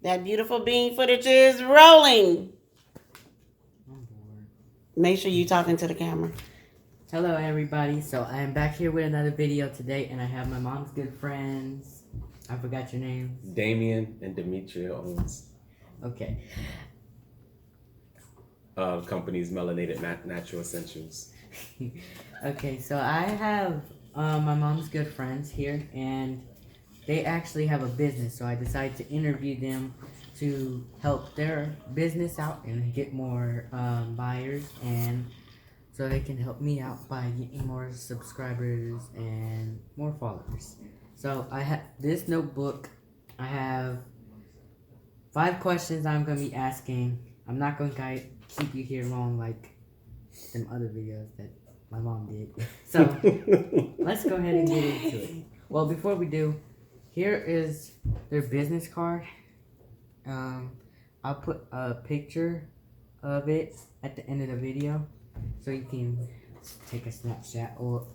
That beautiful bean footage is rolling. I'm bored. Make sure you're talking to the camera. Hello everybody, so I am back here with another video today, and I have my mom's good friends. I forgot your names. Damien and Demetria owns Okay. company's Melanated Natural Essentials. Okay, so I have my mom's good friends here, and they actually have a business, so I decided to interview them to help their business out and get more buyers, and so they can help me out by getting more subscribers and more followers. So I have this notebook. I have 5 questions I'm going to be asking. I'm not going to keep you here long like some other videos that my mom did. So let's go ahead and get into it. Well, before we do, here is their business card. I'll put a picture of it at the end of the video, so you can take a snapshot or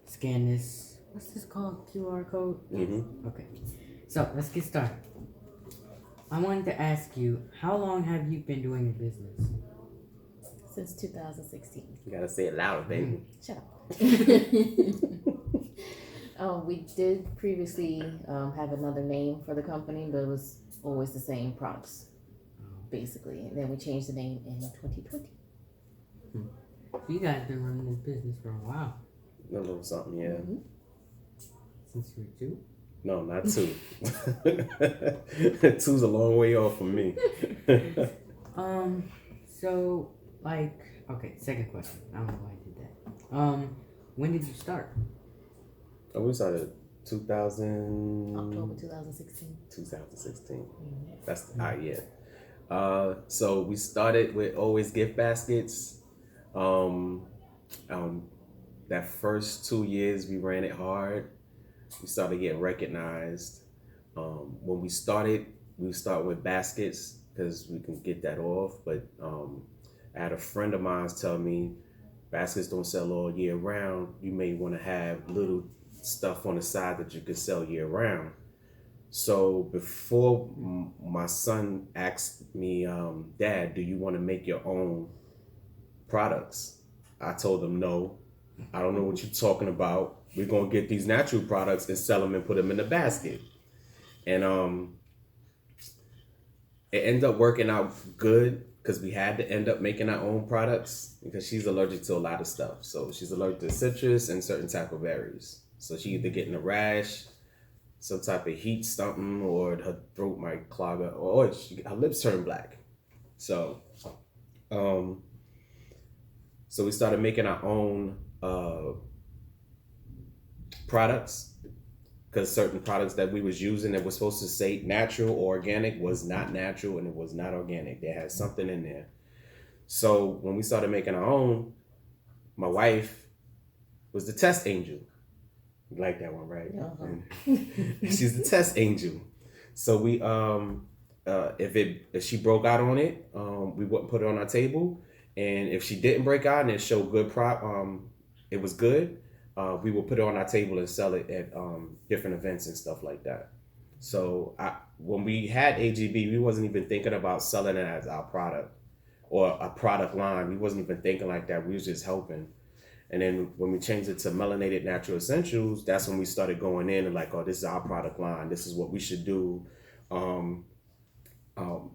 scan this. What's this called? QR code? Mm-hmm. Okay. So let's get started. I wanted to ask you, how long have you been doing your business? Since 2016. You gotta say it louder, baby. Shut up. We did previously have another name for the company, but it was always the same products, basically. And then we changed the name in 2020. So you guys been running this business for a while. A little something, yeah. Mm-hmm. Since you were 2? No, not 2. 2's a long way off from me. So, like, okay, second question. I don't know why I did that. When did you start? We started 2000... October 2016. 2016. Mm-hmm. That's yeah. So we started with always gift baskets. That first 2 years we ran it hard. We started getting recognized. When we start with baskets because we can get that off. But I had a friend of mine tell me baskets don't sell all year round. You may want to have little stuff on the side that you could sell year round. So before my son asked me, Dad, do you want to make your own products? I told him no. I don't know what you're talking about. We're going to get these natural products and sell them and put them in the basket. And it ended up working out good because we had to end up making our own products because she's allergic to a lot of stuff. So she's allergic to citrus and certain type of berries. So she either getting a rash, some type of heat something, or her throat might clog up, or her lips turn black. So we started making our own products because certain products that we was using that was supposed to say natural or organic was not natural and it was not organic. They had something in there. So when we started making our own, my wife was the test angel. You like that one, right? Uh-huh. She's the test angel. So we if she broke out on it, we wouldn't put it on our table. And if she didn't break out and it showed good it was good, we would put it on our table and sell it at different events and stuff like that. So when we had AGB, we wasn't even thinking about selling it as our product or a product line. We wasn't even thinking like that. We was just helping. And then when we changed it to Melanated Natural Essentials, that's when we started going in and like, oh, this is our product line. This is what we should do.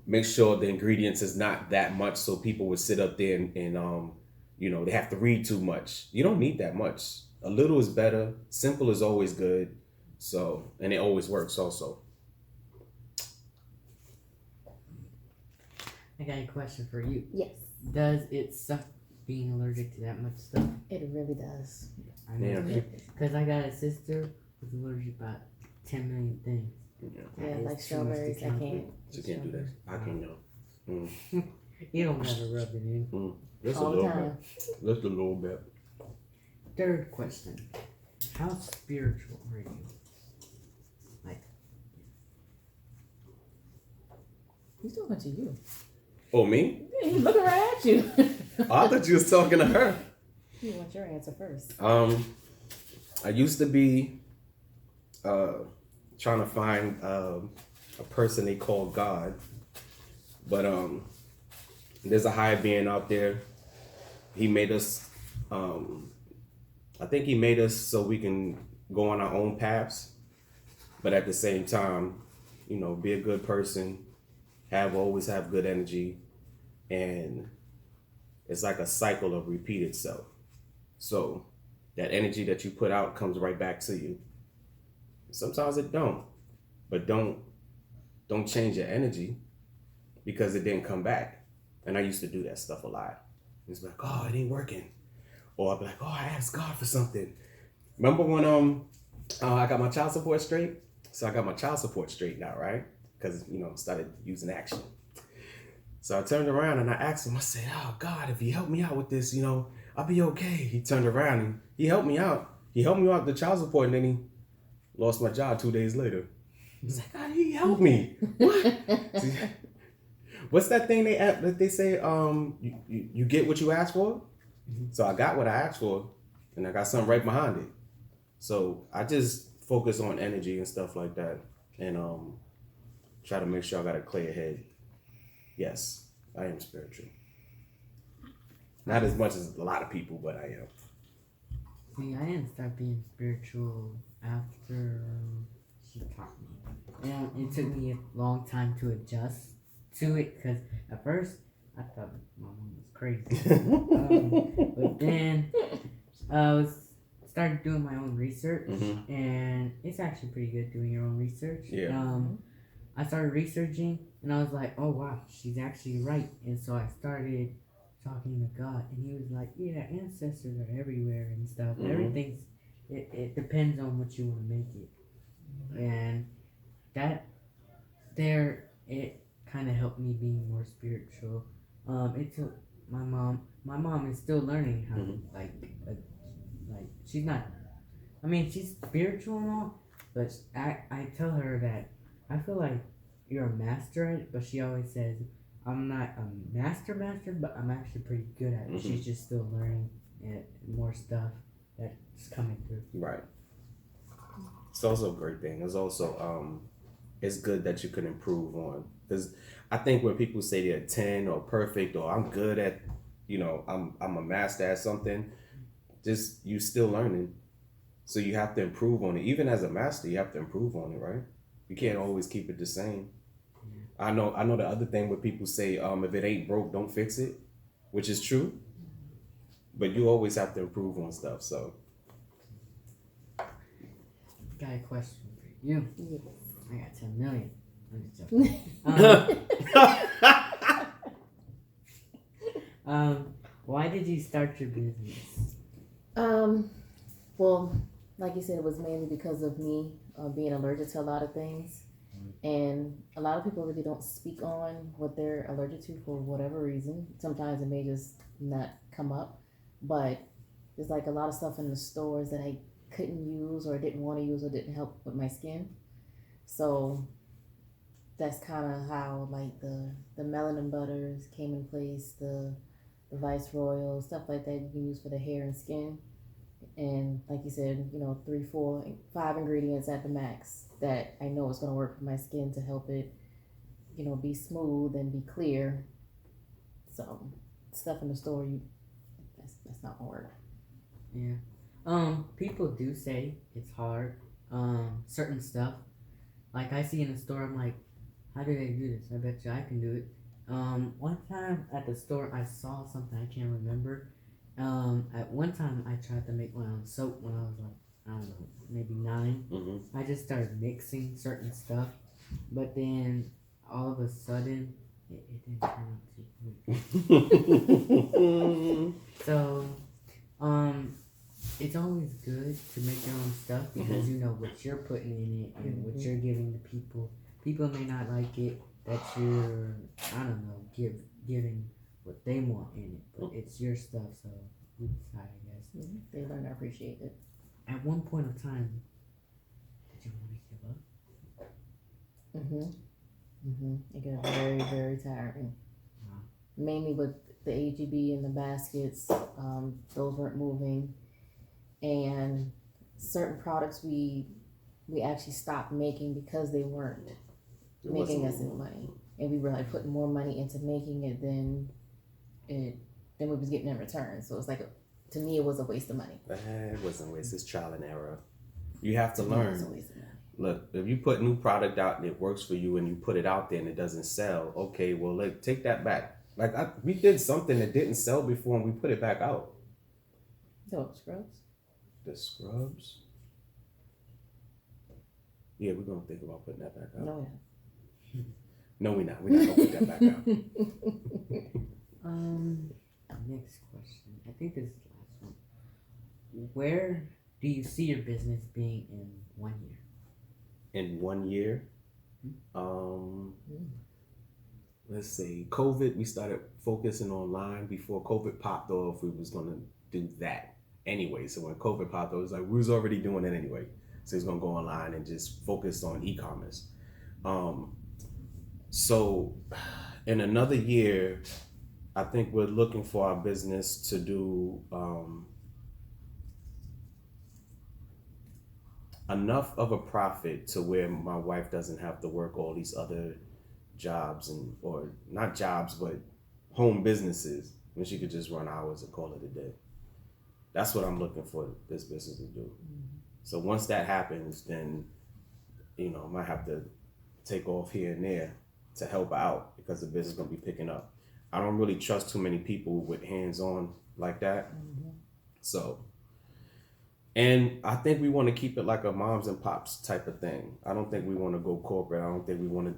Make sure the ingredients is not that much so people would sit up there and they have to read too much. You don't need that much. A little is better. Simple is always good. So, and it always works also. I got a question for you. Yes, Does it suck being allergic to that much stuff? it really does. I know. Yeah. Because I got a sister who's allergic about 10 million things. Yeah, That like is too much to strawberries, I count. can't. You can't do that. I can't know. You don't have to rub it in. Just a All the little time. bit. Just a little bit. Third question. How spiritual are you? Like, He's talking to you. Oh, me? Yeah, he's looking right at you. Oh, I thought you was talking to her. You want your answer first. I used to be trying to find a person they call God, but there's a higher being out there. He made us. I think he made us so we can go on our own paths, but at the same time, be a good person, always have good energy, and it's like a cycle of repeat itself. So that energy that you put out comes right back to you. Sometimes it don't, but don't change your energy because it didn't come back. And I used to do that stuff a lot. It's like, oh, it ain't working. Or I'd be like, oh, I asked God for something. Remember when I got my child support straight? So I got my child support straight now, right? Because, started using action. So I turned around and I asked him, I said, oh, God, if you help me out with this, I'll be okay. He turned around and he helped me out. He helped me out with the child support, and then he lost my job 2 days later. He's like, God, he helped me. What? What's that thing they say? You get what you ask for. So I got what I asked for, and I got something right behind it. So I just focus on energy and stuff like that, and try to make sure I got a clear head. Yes, I am spiritual. Not as much as a lot of people, but I am. See, I didn't start being spiritual after she taught me. And it took me a long time to adjust to it, because at first I thought my mom was crazy. But then I started doing my own research, and it's actually pretty good doing your own research. Yeah. I started researching, and I was like, oh wow, she's actually right. And so I started talking to God, and he was like, yeah, ancestors are everywhere and stuff. Everything's, it depends on what you want to make it. And it kind of helped me be more spiritual. It took my mom is still learning how to, like she's not, she's spiritual and all, but I tell her that I feel like you're a master at it, but she always says, I'm not a master, but I'm actually pretty good at it. She's just still learning more stuff that's coming through. Right. It's also a great thing. It's also it's good that you can improve on, because I think when people say they're 10 or perfect or I'm good at, I'm a master at something, just you still learning, so you have to improve on it. Even as a master, you have to improve on it, right? You can't always keep it the same. I know the other thing where people say, if it ain't broke, don't fix it, which is true, but you always have to improve on stuff. So Got a question for you. Yes. I got 10 million. I'm just joking. Why did you start your business? Well, like you said, it was mainly because of me being allergic to a lot of things. And a lot of people really don't speak on what they're allergic to for whatever reason. Sometimes it may just not come up. But there's like a lot of stuff in the stores that I couldn't use or didn't want to use or didn't help with my skin. So that's kind of how like the melanin butters came in place, the Viceroyal, stuff like that you can use for the hair and skin. And like you said, 3, 4, 5 ingredients at the max that I know is going to work for my skin to help it, be smooth and be clear. So stuff in the store, that's not gonna work. Yeah. People do say it's hard. Certain stuff, like I see in the store, I'm like, how do they do this? I bet you I can do it. One time at the store, I saw something I can't remember. At one time, I tried to make my own soap when I was like, I don't know, maybe 9. I just started mixing certain stuff, but then all of a sudden, it didn't turn out too good. So, it's always good to make your own stuff because you know what you're putting in it and what you're giving to people. People may not like it that you're, I don't know, giving what they want in it, but it's your stuff, so we decide, I guess. They learn to appreciate it. At one point of time, did you want to give up? It got very, very tiring. Wow. Mainly with the AGB and the baskets, those weren't moving. And certain products we actually stopped making because they weren't making us any money, and we were like putting more money into making it than we was getting in return. So it's like to me, it was a waste of money. It wasn't a waste. It's trial and error. You have to It was a learn. waste of money. Look, if you put new product out and it works for you and you put it out there and it doesn't sell, okay, well, like, take that back. Like, we did something that didn't sell before and we put it back out. So scrubs. The scrubs? Yeah, we're going to think about putting that back out. No, No, we're not. We're not going to put that back out. Next question. I think this is the last one. Where do you see your business being in 1 year? In 1 year, let's see, COVID, we started focusing online. Before COVID popped off, we was going to do that anyway. So when COVID popped off, it was like, we was already doing it anyway. So it's going to go online and just focus on e-commerce. So in another year, I think we're looking for our business to do enough of a profit to where my wife doesn't have to work all these other jobs or not jobs, but home businesses, when she could just run hours and call it a day. That's what I'm looking for this business to do. Mm-hmm. So once that happens, then, I might have to take off here and there to help out because the business is going to be picking up. I don't really trust too many people with hands-on like that. Mm-hmm. So, and I think we want to keep it like a moms and pops type of thing. I don't think we want to go corporate. I don't think we want to,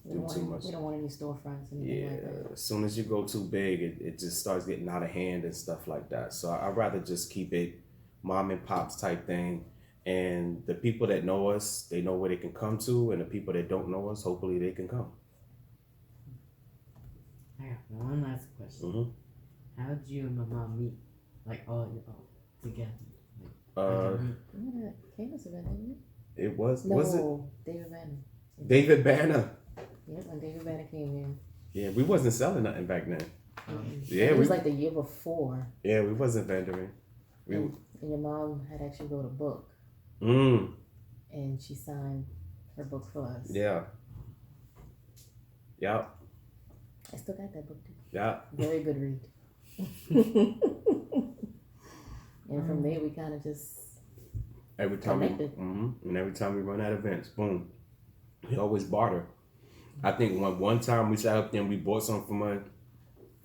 do too much. We don't want any storefronts. Anything like that. As soon as you go too big, it just starts getting out of hand and stuff like that. So I'd rather just keep it mom and pops type thing. And the people that know us, they know where they can come to. And the people that don't know us, hopefully they can come. I got one last question. Mm-hmm. How did you and my mom meet? Like all together? Candace event, didn't it? It was. No, Was it David Banner. David Banner? Yeah, when David Banner came in. Yeah, we wasn't selling nothing back then. Yeah, it was like the year before. Yeah, we wasn't vendoring. And your mom had actually wrote a book. And she signed her book for us. Yeah. Yeah. I still got that book too. Yeah. Very good read. And from there we kind of just every time connected. And every time we run at events, boom, we always barter. I think one time we sat up there and we bought something from her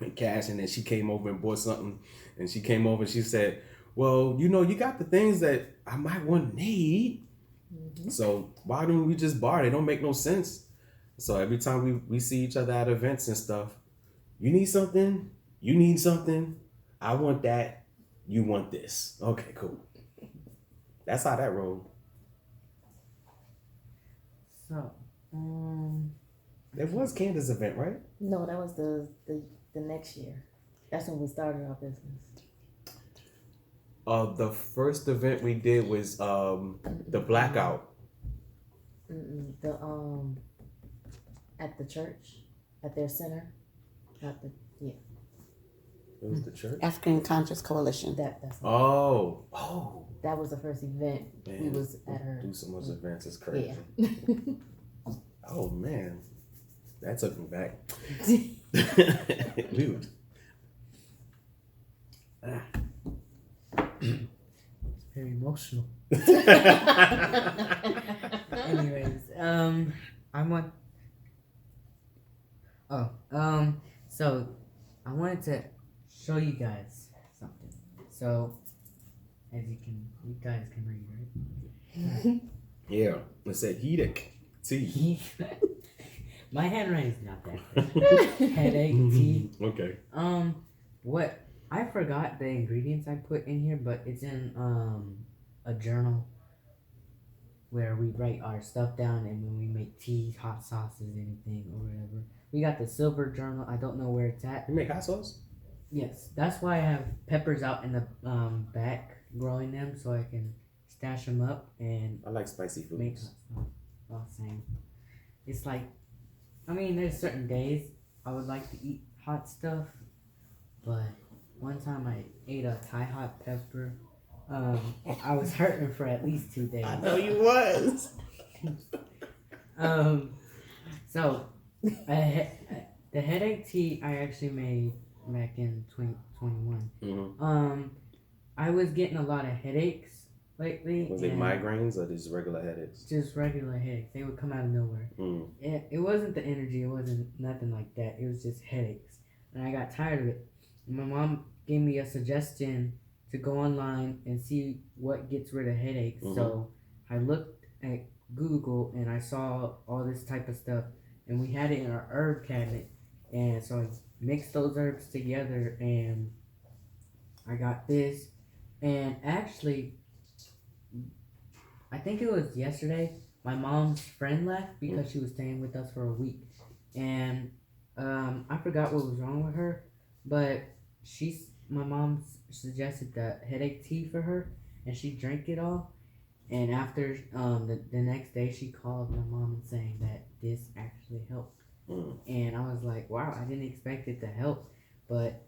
in cash, and then she came over and bought something, and she came over and she said, well, you got the things that I might want to need. Mm-hmm. So why don't we just barter? It don't make no sense. So every time we see each other at events and stuff, you need something, you need something, I want that, you want this. Okay, cool. That's how that rolled. So, It was Candace's event, right? No, that was the next year. That's when we started our business. The first event we did was the blackout. At the church, at their center, It was the church. African Conscious Coalition. That's Oh. that was the first event. Man, we was at her. do so much events. It's crazy. Yeah. Oh man, that took me back. Dude. it's very emotional. Anyways, I want. So I wanted to show you guys something. So, as you guys can read, right? Yeah, it said Hedic tea. My handwriting's not that good. Headache, tea. Okay. What I forgot the ingredients I put in here, but it's in a journal where we write our stuff down, and when we make tea, hot sauces, anything or whatever. We got the silver journal. I don't know where it's at. You make hot sauce? Yes, that's why I have peppers out in the back growing them, so I can stash them up and I like spicy foods. make hot sauce. Well, same. It's like, there's certain days I would like to eat hot stuff, but one time I ate a Thai hot pepper. I was hurting for at least 2 days. I know you was. So the headache tea I actually made back in 2021. Mm-hmm. I was getting a lot of headaches lately. Was it migraines or just regular headaches? Just regular headaches. They would come out of nowhere. Mm. It wasn't the energy. It wasn't nothing like that. It was just headaches, and I got tired of it. My mom gave me a suggestion to go online and see what gets rid of headaches. Mm-hmm. So I looked at Google and I saw all this type of stuff, and we had it in our herb cabinet. And so I mixed those herbs together, and I got this. And actually, I think it was yesterday, my mom's friend left because she was staying with us for a week. And I forgot what was wrong with her, but my mom suggested the headache tea for her, and she drank it all. And after the next day, she called my mom and saying that this actually helped. Mm. And I was like, wow, I didn't expect it to help, but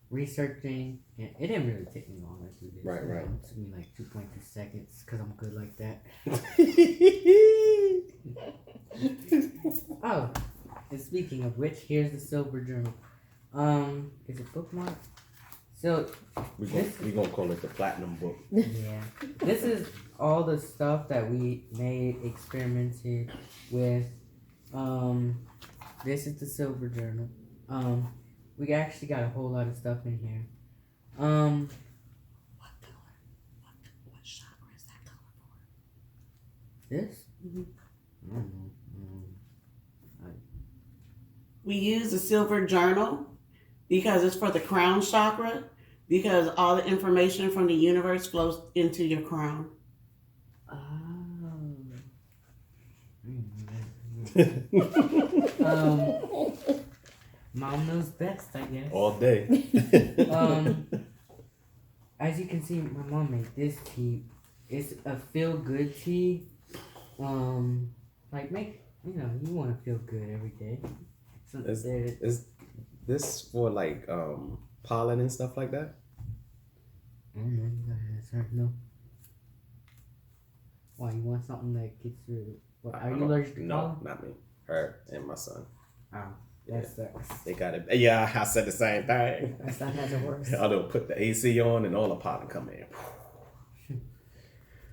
researching, and it didn't really take me long to do this. Right. It took me like 2.2 seconds because I'm good like that. Oh, and speaking of which, here's the silver journal. Is it bookmark? So we gonna call it the platinum book. yeah, this is all the stuff that we made, experimented with. This is the silver journal. We actually got a whole lot of stuff in here. What color? What chakra is that color for? This? Mhm. I don't know. We use the silver journal because it's for the crown chakra, because all the information from the universe flows into your crown. Oh. I didn't know that. Mom knows best, I guess. All day. As you can see, my mom made this tea. It's a feel good tea. Like you want to feel good every day. So Is this for like pollen and stuff like that? I don't know. You gotta ask her. No. Why, you want something that gets rid of what? Are you allergic to pollen? No, not me. Her and my son. Oh, that sucks. They got it. Yeah, I said the same thing. That's not has it worse. I'll put the AC on and all the pollen come in.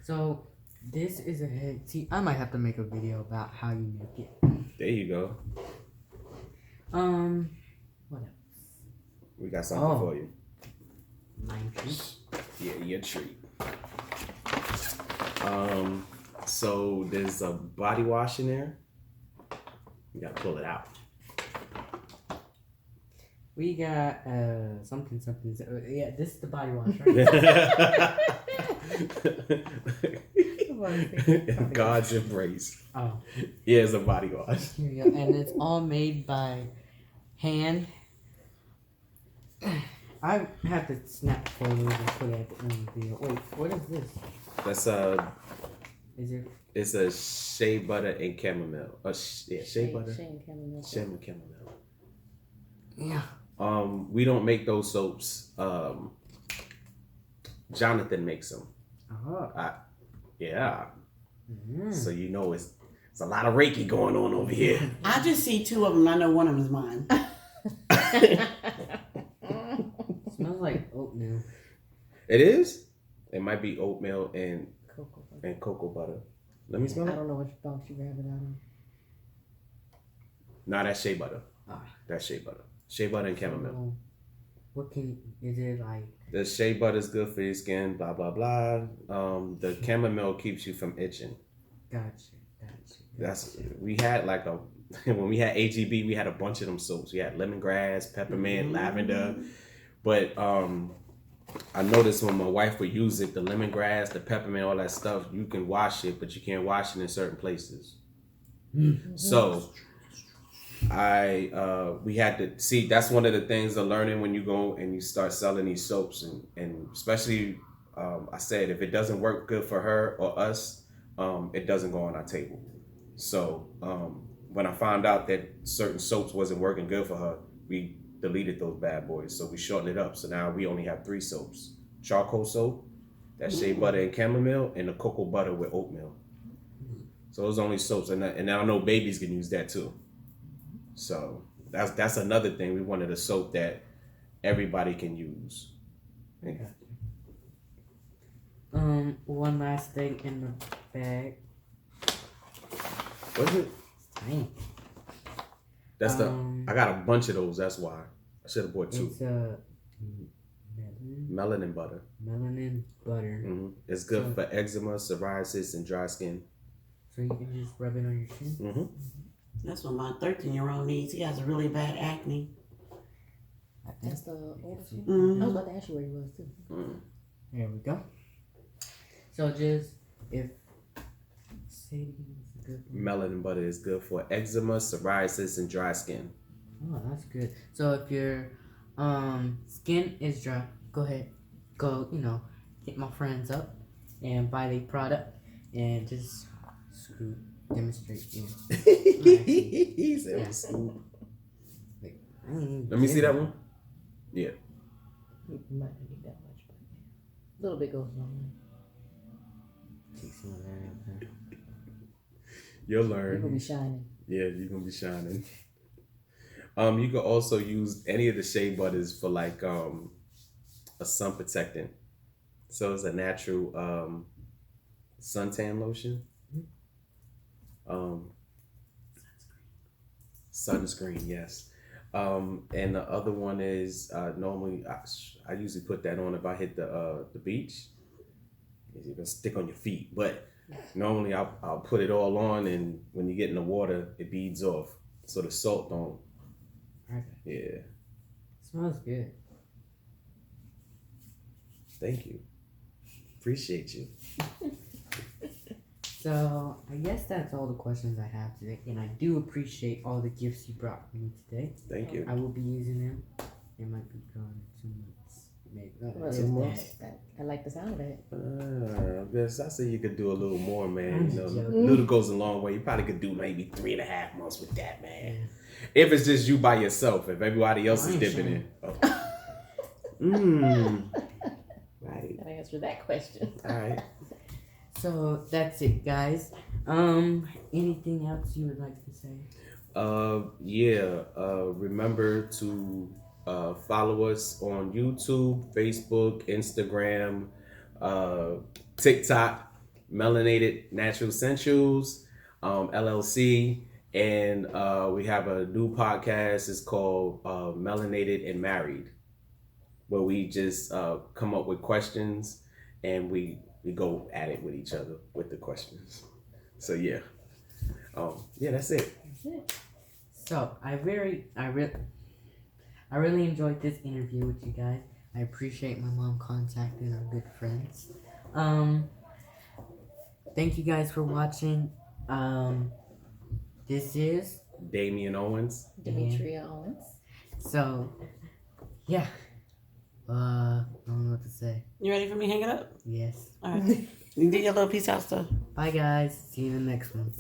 So this is a head tea. I might have to make a video about how you make it. There you go. What else? We got something for you. Lime treat. Yeah, your treat. So there's a body wash in there. You gotta pull it out. We got something. Yeah, this is the body wash, right? God's embrace. Oh, Yeah, it's a body wash. here you go. And it's all made by hand. I have to snap photos and put it at the end of the video. Wait, what is this? That's Is it? it's a shea butter and chamomile. Shea butter. Shea and chamomile. Shea and chamomile. Yeah. We don't make those soaps. Jonathan makes them. Oh. Yeah. Mm. So it's a lot of Reiki going on over here. I just see two of them. I know one of them is mine. Smells like oatmeal. It is. It might be oatmeal and Cocoa butter. cocoa butter. Let me I smell it. don't know which box you grabbed it out of. Nah, that's shea butter. Ah. That's shea butter. Shea butter and chamomile. Is it like? The shea butter is good for your skin. Blah blah blah. The chamomile keeps you from itching. Gotcha. We had like when we had AGB, we had a bunch of them soaps. We had lemongrass, peppermint, lavender. But I noticed when my wife would use it, the lemongrass, the peppermint, all that stuff, you can wash it, but you can't wash it in certain places. So we had to see, that's one of the things of learning when you go and you start selling these soaps, and especially I said if it doesn't work good for her or us, it doesn't go on our table. So when I found out that certain soaps wasn't working good for her, we deleted those bad boys. So we shortened it up. So now we only have 3 soaps: charcoal soap, that shea butter and chamomile, and the cocoa butter with oatmeal. So those only soaps, and I know babies can use that too. So that's another thing. We wanted a soap that everybody can use. One last thing in the bag. What's it? Tiny. That's I got a bunch of those. That's why I should have bought two. It's Melanin butter. melanin butter. It's good for eczema, psoriasis, and dry skin. So you can just rub it on your chin. That's what my 13-year-old needs. He has a really bad acne. That's the oldest one. Mm-hmm. I was about to ask you where he was too. There we go. So just if Sadie is a good one. Melanin butter is good for eczema, psoriasis, and dry skin. Oh, that's good. So if your skin is dry, go ahead, hit my friends up and buy the product and just demonstrate. He said, Yeah. "Scoop." Let Let me see that one. Yeah. You might not need that much, but a little bit goes a long way. You'll You're learn. gonna be shining. Yeah, you're gonna be shining. You can also use any of the shea butters for like a sun protectant. So it's a natural suntan lotion. Sunscreen, yes. And the other one is normally I usually put that on if I hit the beach. You can stick on your feet, but normally I'll put it all on, and when you get in the water, it beads off, so the salt don't. Okay. Yeah. Smells good. Thank you. Appreciate you. So I guess that's all the questions I have today, and I do appreciate all the gifts you brought me today. Thank you. I will be using them. They might be gone in 2 months, maybe. Well, Two months? I like the sound of it. I guess I say you could do a little more, man. I'm You know, joking. little goes a long way. You probably could do maybe 3.5 months with that, man. If it's just you by yourself, if everybody else is I ain't dipping sure. in. Oh. Right. Gotta answer that question. All right. So that's it, guys. Anything else you would like to say? Remember to follow us on YouTube, Facebook, Instagram, TikTok, Melanated Natural Essentials, LLC, and we have a new podcast. It's called Melanated and Married, where we just come up with questions and we go at it with each other with the questions. So yeah, that's it. So I really enjoyed this interview with you guys. I appreciate my mom contacting our good friends. Thank you guys for watching. This is Damian Owens. Demetria Owens. so yeah. I don't know what to say. You ready for me to hang it up? Yes. All right. You do your little peace out stuff. Bye guys. See you in the next one.